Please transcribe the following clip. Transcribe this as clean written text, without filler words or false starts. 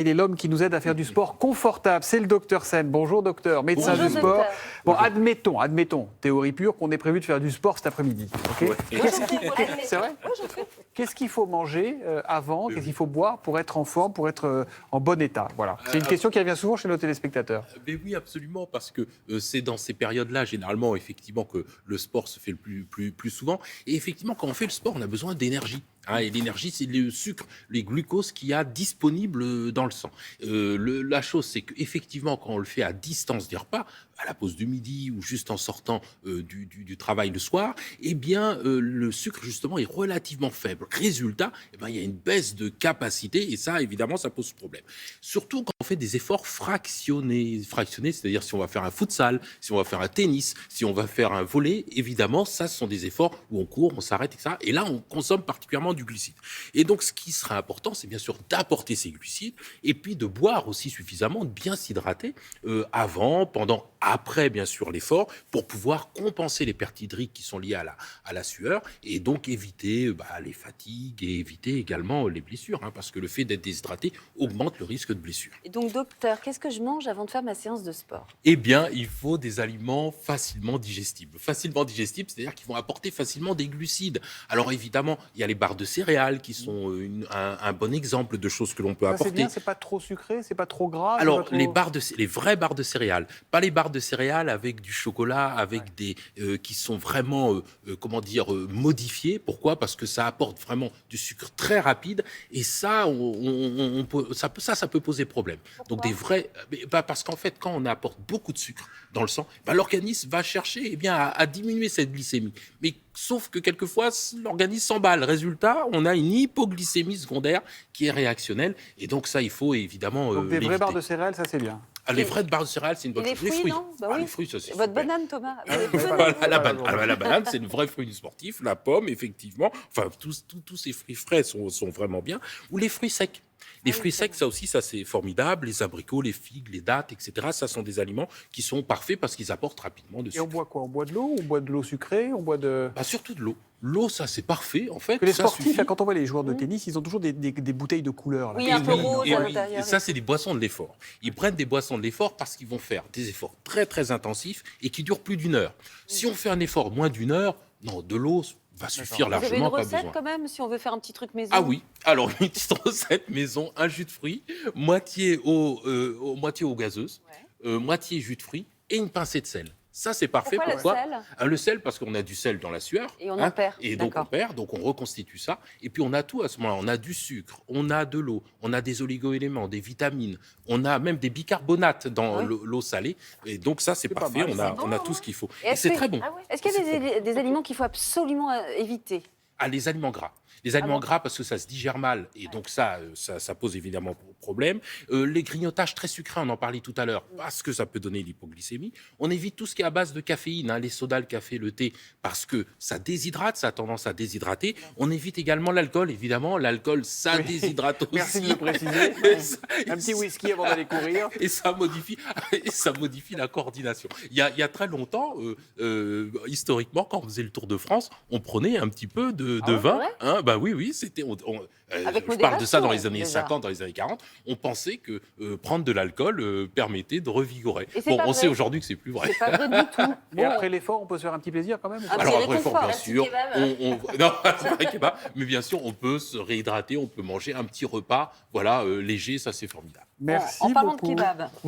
Il est l'homme qui nous aide à faire du sport confortable. C'est le docteur Sen. Bonjour docteur, médecin Bonjour, du sport. docteur. Bon, admettons, théorie pure, qu'on est prévu de faire du sport cet après-midi. Ok. C'est vrai. Qu'est-ce qu'il faut manger avant? Qu'est-ce qu'il faut boire pour être en forme, pour être en bon état? Voilà. C'est une question qui revient souvent chez nos téléspectateurs. Mais oui, absolument, parce que c'est dans ces périodes-là, généralement, effectivement, que le sport se fait le plus souvent. Et effectivement, quand on fait le sport, on a besoin d'énergie. Et l'énergie, c'est le sucre, les glucoses qu'il y a disponibles dans le sang. La chose, c'est qu'effectivement, quand on le fait à distance des repas, à la pause du midi ou juste en sortant du travail le soir, eh bien, le sucre, justement, est relativement faible. Résultat, eh ben, il y a une baisse de capacité et ça, évidemment, ça pose problème. Surtout quand on fait des efforts fractionnés. Fractionnés, c'est-à-dire si on va faire un futsal, si on va faire un tennis, si on va faire un volley, évidemment, ça, ce sont des efforts où on court, on s'arrête, etc. Et là, on consomme particulièrement du glucide. Et donc, ce qui sera important, c'est bien sûr d'apporter ces glucides et puis de boire aussi suffisamment, de bien s'hydrater avant, pendant, après, bien sûr, l'effort, pour pouvoir compenser les pertes hydriques qui sont liées à la sueur et donc éviter les fatigues et éviter également les blessures, parce que le fait d'être déshydraté augmente le risque de blessure. Et donc, docteur, qu'est-ce que je mange avant de faire ma séance de sport? Eh bien, il faut des aliments facilement digestibles. Facilement digestibles, c'est-à-dire qu'ils vont apporter facilement des glucides. Alors évidemment, il y a les barres de céréales qui sont un bon exemple de choses que l'on peut Ça, apporter. c'est bien, c'est pas trop sucré, c'est pas trop gras. Alors, c'est pas trop... les vraies barres de céréales, pas les barres de céréales avec du chocolat, avec des qui sont vraiment, modifiées. Pourquoi? Parce que ça apporte vraiment du sucre très rapide et ça, ça peut poser problème. Pourquoi? Donc des vrais, parce qu'en fait, quand on apporte beaucoup de sucre dans le sang, l'organisme va chercher à diminuer cette glycémie. Mais sauf que quelquefois, l'organisme s'emballe. Résultat, on a une hypoglycémie secondaire qui est réactionnelle. Et donc ça, il faut évidemment Donc des vraies l'éviter. barres de céréales, ça c'est bien. Les vraies barres de céréales, c'est une bonne Et les chose. fruits, non? Bah oui. Les fruits, ça c'est Votre super. banane, Thomas? La banane, c'est le vrai fruit du sportif. La pomme, effectivement. Enfin, tous ces fruits frais sont vraiment bien. Ou les fruits secs. Les fruits secs, ça aussi, ça c'est formidable. Les abricots, les figues, les dattes, etc. Ça sont des aliments qui sont parfaits parce qu'ils apportent rapidement de Et on sucre. boit quoi? On boit de l'eau? On boit de l'eau sucrée? On boit de... Surtout de l'eau. L'eau, ça c'est parfait. En fait, Que les ça sportifs, suffit. là, quand on voit les joueurs de tennis, ils ont toujours des bouteilles de couleur. Là. Oui, un peu rose Et à oui. l'intérieur. Et ça, c'est des boissons de l'effort. Ils prennent des boissons de l'effort parce qu'ils vont faire des efforts très, très intensifs et qui durent plus d'une heure. Si on fait un effort moins d'une heure, non, de l'eau va suffire Vous avez une largement, pas recette besoin. quand même, si on veut faire un petit truc maison? Ah oui, alors une petite recette maison, un jus de fruits, moitié eau gazeuse, moitié jus de fruits et une pincée de sel. Ça, c'est parfait. Pourquoi le sel? Le sel, parce qu'on a du sel dans la sueur. Et on en perd. Et donc, on D'accord. perd, donc on reconstitue ça. Et puis, on a tout à ce moment-là. On a du sucre, on a de l'eau, on a des oligo-éléments, des vitamines, on a même des bicarbonates dans Ah l'eau salée. Et donc, ça, c'est C'est pas parfait. mal, ça. On a tout ce qu'il faut. Et Et est-ce c'est que- très bon. Est-ce qu'il y a des aliments qu'il faut absolument éviter? Les aliments gras. Les aliments bon gras parce que ça se digère mal et donc ça pose évidemment problème. Les grignotages très sucrés, on en parlait tout à l'heure, parce que ça peut donner l'hypoglycémie. On évite tout ce qui est à base de caféine, les sodas, le café, le thé, parce que ça déshydrate, ça a tendance à déshydrater. On évite également l'alcool, évidemment. L'alcool, ça Oui. déshydrate aussi. Merci de le préciser. Un petit whisky avant d'aller courir. Et ça modifie la coordination. Il y a très longtemps, historiquement, quand on faisait le Tour de France, on prenait un petit peu de ouais, vin. c'est Oui, c'était. Avec Je parle de ça dans les modération, années déjà. 50, dans les années 40. On pensait que prendre de l'alcool permettait de revigorer. Et c'est pas On vrai. sait aujourd'hui que c'est plus vrai. C'est pas vrai du tout. Et après l'effort, on peut se faire un petit plaisir quand même? ou pas Un Alors petit après, réconfort, bien un sûr, petit kebab. non, c'est pas un kebab, mais bien sûr, on peut se réhydrater, on peut manger un petit repas, léger, ça c'est formidable. Merci En parlant de beaucoup. kebab.